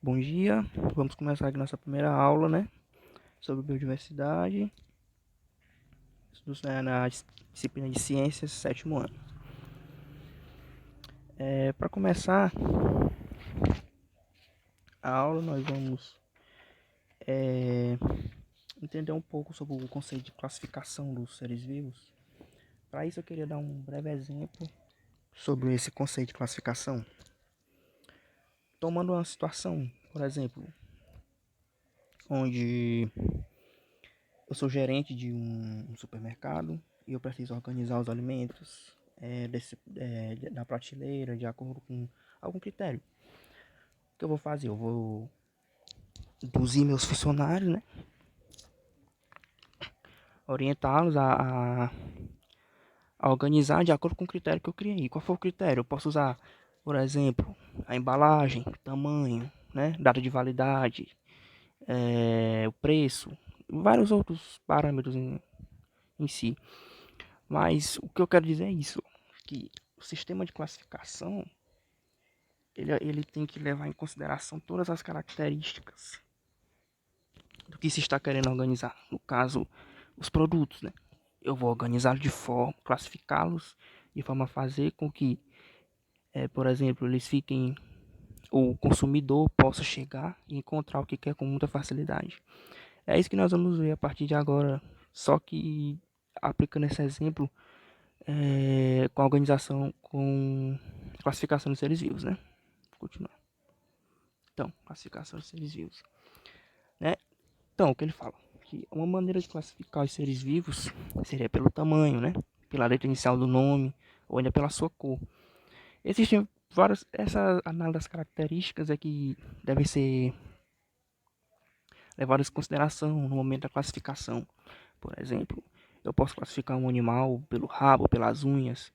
Bom dia, vamos começar aqui nossa primeira aula, né? Sobre biodiversidade, na disciplina de ciências, sétimo ano. Para começar a aula, nós vamos entender um pouco sobre o conceito de classificação dos seres vivos. Para isso, eu queria dar um breve exemplo sobre esse conceito de classificação. Tomando uma situação, por exemplo, onde eu sou gerente de um supermercado e eu preciso organizar os alimentos da prateleira de acordo com algum critério. O que eu vou fazer? Eu vou induzir meus funcionários, né? Orientá-los a organizar de acordo com o critério que eu criei. Qual for o critério? Eu posso usar, por exemplo, a embalagem, tamanho, né? Data de validade, o preço, vários outros parâmetros em si. Mas o que eu quero dizer é isso, que o sistema de classificação ele tem que levar em consideração todas as características do que se está querendo organizar. No caso, os produtos, né? Eu vou organizá-los de forma, classificá-los de forma a fazer com que, por exemplo, eles fiquem, o consumidor possa chegar e encontrar o que quer com muita facilidade. É isso que nós vamos ver a partir de agora, só que aplicando esse exemplo com a organização, com classificação de seres vivos, né? Vou continuar. Então, classificação de seres vivos, né? Então, o que ele fala? Que uma maneira de classificar os seres vivos seria pelo tamanho, né? Pela letra inicial do nome, ou ainda pela sua cor. Existem várias. Essa análise das características é que devem ser levadas em consideração no momento da classificação. Por exemplo, eu posso classificar um animal pelo rabo, pelas unhas,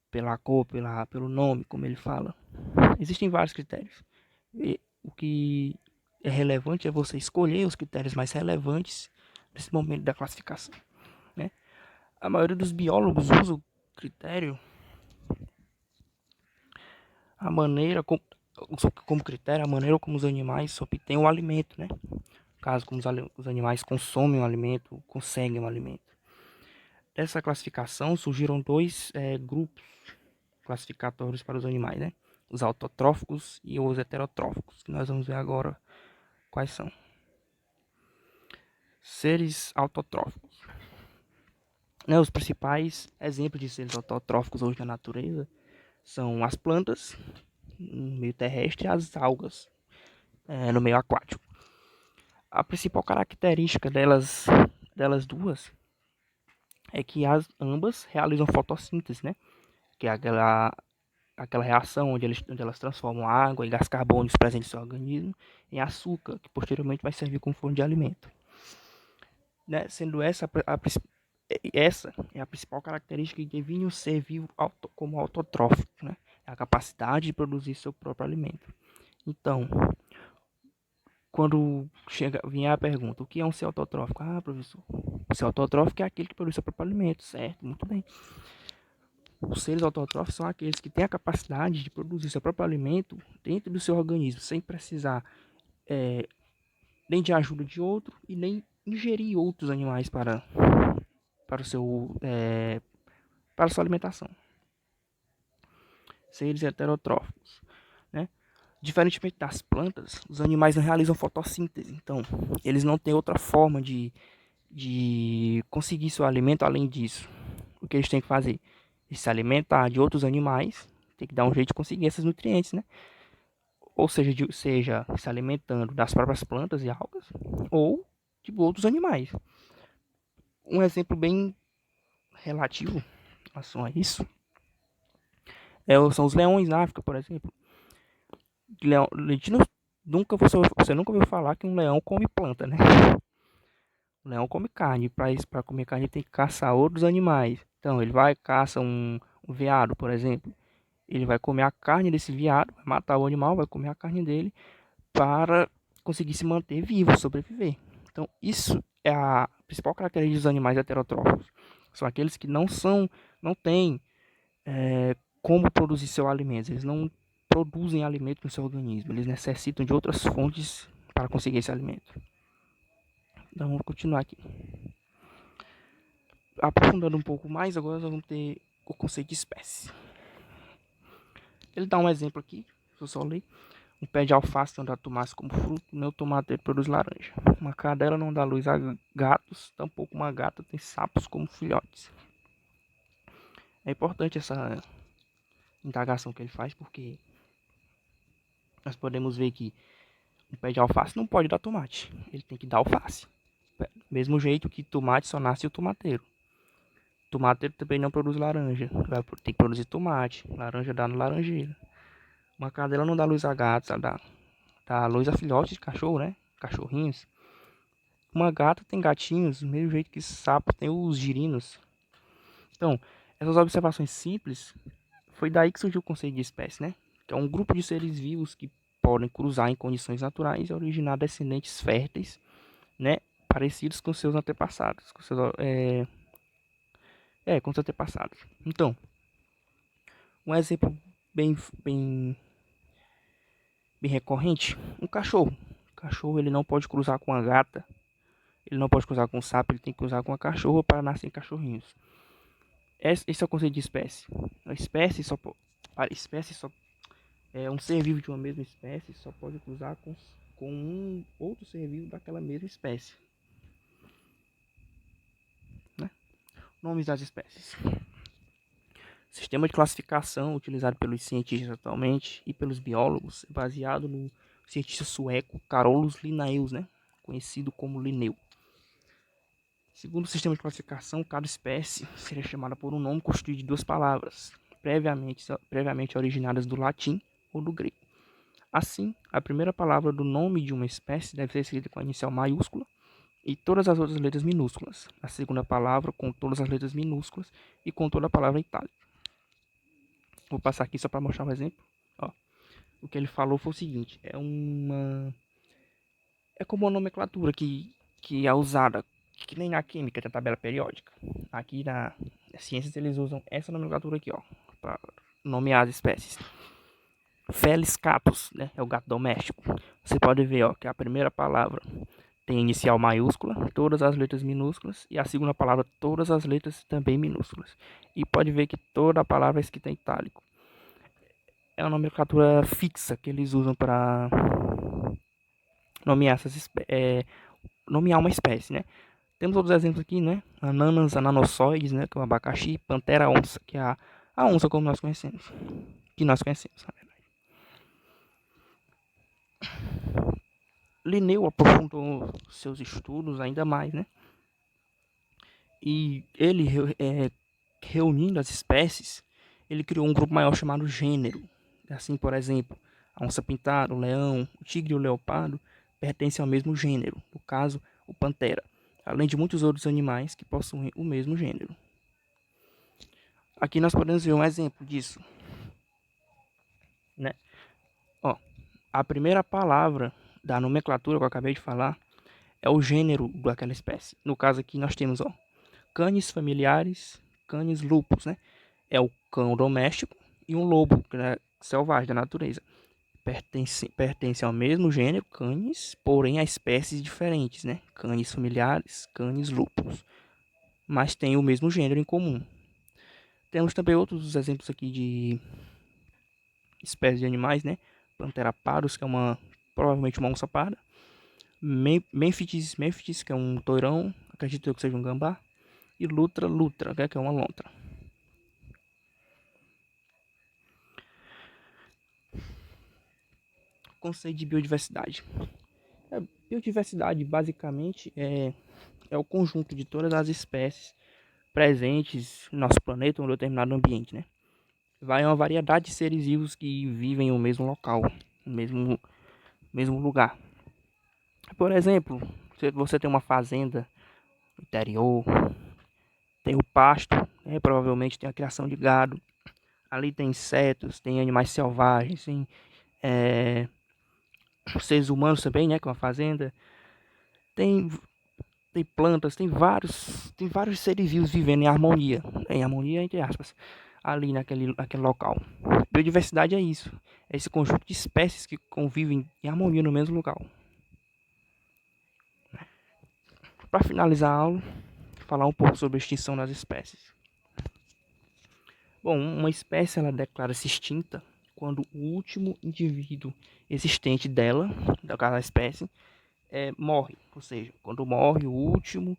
pela cor, pelo nome, como ele fala. Existem vários critérios. E o que é relevante é você escolher os critérios mais relevantes nesse momento da classificação, né? A maioria dos biólogos usa o critério, a maneira como critério, a maneira como os animais obtêm o alimento, né? Caso como os animais consomem o alimento, conseguem o alimento. Dessa classificação surgiram dois grupos classificatórios para os animais, né? Os autotróficos e os heterotróficos, que nós vamos ver agora quais são. Seres autotróficos. Né, os principais exemplos de seres autotróficos hoje na natureza são as plantas no meio terrestre e as algas no meio aquático. A principal característica delas duas é que ambas realizam fotossíntese, né? Que é aquela reação onde elas transformam a água e gás carbônicos presentes no seu organismo em açúcar, que posteriormente vai servir como fonte de alimento. Né? Sendo essa é a principal característica que define o ser vivo como autotrófico, né? É a capacidade de produzir seu próprio alimento. Então, quando vier a pergunta, o que é um ser autotrófico? Ah, professor, o ser autotrófico é aquele que produz seu próprio alimento, certo? Muito bem. Os seres autotróficos são aqueles que têm a capacidade de produzir seu próprio alimento dentro do seu organismo, sem precisar nem de ajuda de outro e nem ingerir outros animais para o seu para sua alimentação. Seres heterotróficos, né? Diferentemente das plantas, os animais não realizam fotossíntese, então eles não têm outra forma de conseguir seu alimento além disso. O que eles têm que fazer? Eles se alimentar de outros animais, tem que dar um jeito de conseguir esses nutrientes, né? Ou seja se alimentando das próprias plantas e algas, ou de outros animais. Um exemplo bem relativo em relação a isso são os leões na África, por exemplo. Leão, você nunca ouviu falar que um leão come planta, né? O leão come carne. Para comer carne, ele tem que caçar outros animais. Então, ele vai caça um veado, por exemplo. Ele vai comer a carne desse veado, vai matar o animal, vai comer a carne dele para conseguir se manter vivo, sobreviver. Então, isso é a principal característica dos animais heterotróficos. São aqueles que não têm como produzir seu alimento. Eles não produzem alimento no seu organismo. Eles necessitam de outras fontes para conseguir esse alimento. Então vamos continuar aqui. Aprofundando um pouco mais, agora nós vamos ter o conceito de espécie. Ele dá um exemplo aqui, se eu só ler. Um pé de alface não dá tomate como fruto, nem o tomate produz laranja. Uma cadela não dá luz a gatos, tampouco uma gata tem sapos como filhotes. É importante essa indagação que ele faz, porque nós podemos ver que um pé de alface não pode dar tomate, ele tem que dar alface. Mesmo jeito que tomate só nasce o tomateiro. Tomateiro também não produz laranja, tem que produzir tomate, laranja dá no laranjeira. Uma cadela não dá luz a gatos, ela dá luz a filhotes de cachorro, né? Cachorrinhos. Uma gata tem gatinhos, do mesmo jeito que sapo tem os girinos. Então, essas observações simples, foi daí que surgiu o conceito de espécie, né? Que é um grupo de seres vivos que podem cruzar em condições naturais e originar descendentes férteis, né? Parecidos com seus antepassados, com seus antepassados. Então, um exemplo bem, bem, bem recorrente, um cachorro. O cachorro ele não pode cruzar com a gata, ele não pode cruzar com o sapo, ele tem que cruzar com a cachorra para nascer cachorrinhos. Esse é o conceito de espécie. A espécie só é um ser vivo de uma mesma espécie só pode cruzar com um outro ser vivo daquela mesma espécie. Né? Nomes das espécies. Sistema de classificação utilizado pelos cientistas atualmente e pelos biólogos é baseado no cientista sueco Carolus Linnaeus, né? Conhecido como Linneu. Segundo o sistema de classificação, cada espécie seria chamada por um nome constituído de duas palavras, previamente originadas do latim ou do grego. Assim, a primeira palavra do nome de uma espécie deve ser escrita com a inicial maiúscula e todas as outras letras minúsculas. A segunda palavra com todas as letras minúsculas e com toda a palavra itálica. Vou passar aqui só para mostrar um exemplo. Ó, o que ele falou foi o seguinte: é como uma nomenclatura que é usada, que nem na química tem a tabela periódica. Aqui na ciências eles usam essa nomenclatura aqui, ó, para nomear as espécies. Felis catus, né, é o gato doméstico. Você pode ver, ó, que a primeira palavra tem inicial maiúscula, todas as letras minúsculas, e a segunda palavra todas as letras também minúsculas. E pode ver que toda a palavra é escrita em itálico. É uma nomenclatura fixa que eles usam para nomear nomear uma espécie, né? Temos outros exemplos aqui, né? Ananas ananossoides, né, que é o abacaxi, pantera onça, que é a onça como nós conhecemos, que nós conhecemos, na verdade. Linneu aprofundou seus estudos ainda mais, né? E ele, reunindo as espécies, ele criou um grupo maior chamado gênero. Assim, por exemplo, a onça-pintada, o leão, o tigre e o leopardo pertencem ao mesmo gênero, no caso, o pantera, além de muitos outros animais que possuem o mesmo gênero. Aqui nós podemos ver um exemplo disso, né? Ó, a primeira palavra da nomenclatura que eu acabei de falar é o gênero daquela espécie. No caso aqui nós temos, ó, canes familiares, canis lupus, né? É o cão doméstico e um lobo, que é selvagem da natureza. Pertence ao mesmo gênero, canis, porém a espécies diferentes, né? Canis familiares, canis lupus, mas tem o mesmo gênero em comum. Temos também outros exemplos aqui de espécies de animais, né? Pantera parus, que é provavelmente uma onça parda. Memphitis, que é um toirão, acredito eu que seja um gambá. E lutra, que é uma lontra. Conceito de biodiversidade. A biodiversidade basicamente é o conjunto de todas as espécies presentes no nosso planeta ou em um determinado ambiente, né? Vai uma variedade de seres vivos que vivem no mesmo local, no mesmo lugar. Por exemplo, se você tem uma fazenda no interior, tem o pasto, né? Provavelmente tem a criação de gado. Ali tem insetos, tem animais selvagens, tem seres humanos também, né? Com a fazenda. Tem plantas, tem vários seres vivos vivendo em harmonia entre aspas. ali naquele local. Biodiversidade é isso, é esse conjunto de espécies que convivem em harmonia no mesmo local. Para finalizar a aula, falar um pouco sobre a extinção das espécies. Bom, uma espécie ela declara-se extinta quando o último indivíduo existente dela, daquela espécie, morre. Ou seja, quando morre o último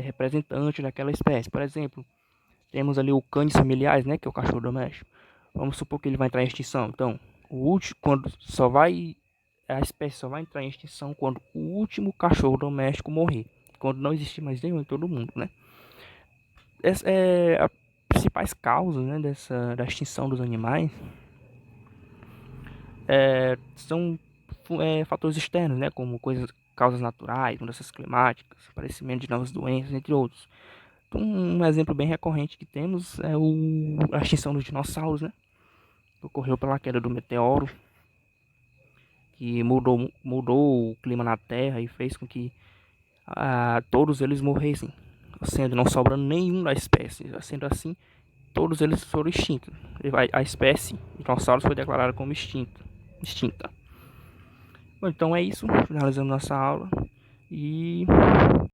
representante daquela espécie. Por exemplo, temos ali o canis familiares, né, que é o cachorro doméstico. Vamos supor que ele vai entrar em extinção. Então, o último, quando só vai a espécie só vai entrar em extinção quando o último cachorro doméstico morrer, quando não existir mais nenhum em todo mundo, né? Essa é as principais causas, né, da extinção dos animais são fatores externos, né, como causas naturais, mudanças climáticas, aparecimento de novas doenças, entre outros. Então, um exemplo bem recorrente que temos é a extinção dos dinossauros, né? Que ocorreu pela queda do meteoro, que mudou o clima na Terra e fez com que todos eles morressem, sendo não sobrando nenhum da espécie. Sendo assim, todos eles foram extintos. A espécie dinossauros foi declarada como extinta. Bom, então é isso. Finalizando nossa aula. E